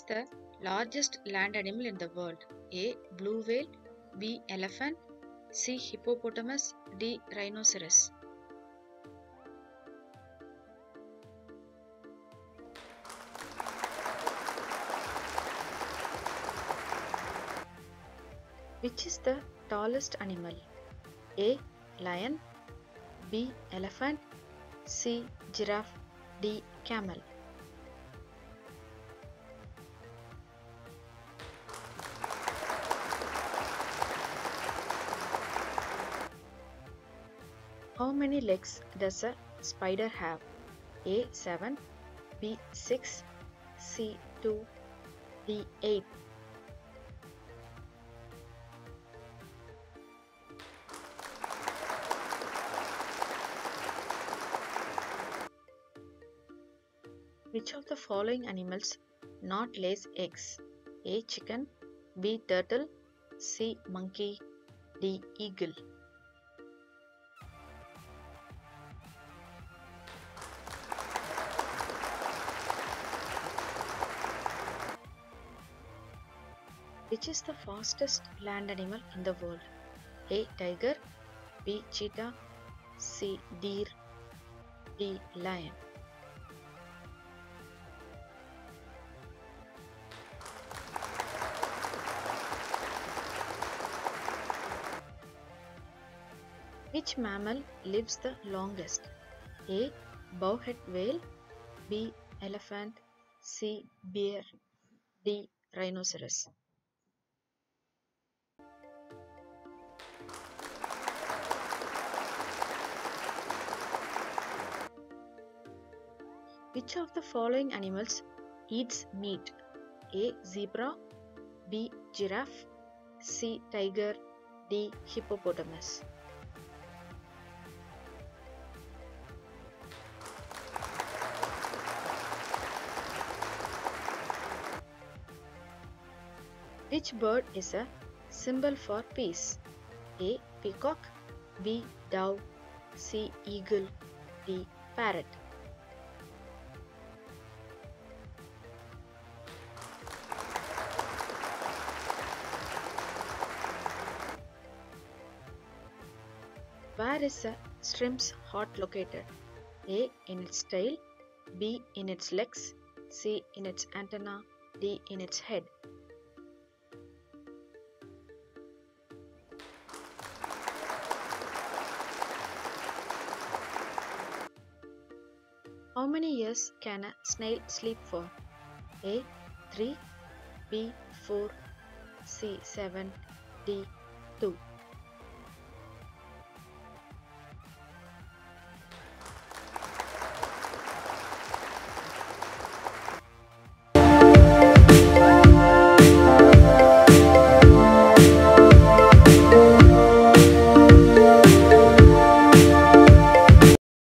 the largest land animal in the world? A. Blue whale, B. Elephant, C. Hippopotamus, D. Rhinoceros. Which is the tallest animal? A. Lion, B. Elephant, C. Giraffe, D. Camel. How many legs does a spider have? A. 7, B. 6, C. 2, D. 8. Which of the following animals not lays eggs? A. Chicken, B. Turtle, C. Monkey, D. Eagle. Which is the fastest land animal in the world? A. Tiger, B. Cheetah, C. Deer, D. Lion. Which mammal lives the longest? A. Bowhead whale, B. Elephant, C. Bear, D. Rhinoceros. Which of the following animals eats meat? A. Zebra, B. Giraffe, C. Tiger, D. Hippopotamus. Which bird is a symbol for peace? A. Peacock, B. Dove, C. Eagle, D. Parrot. Where is a shrimp's heart located? A. In its tail, B. In its legs, C. In its antenna, D. In its head. How many years can a snail sleep for? A. 3, B. 4, C. 7, D. 2.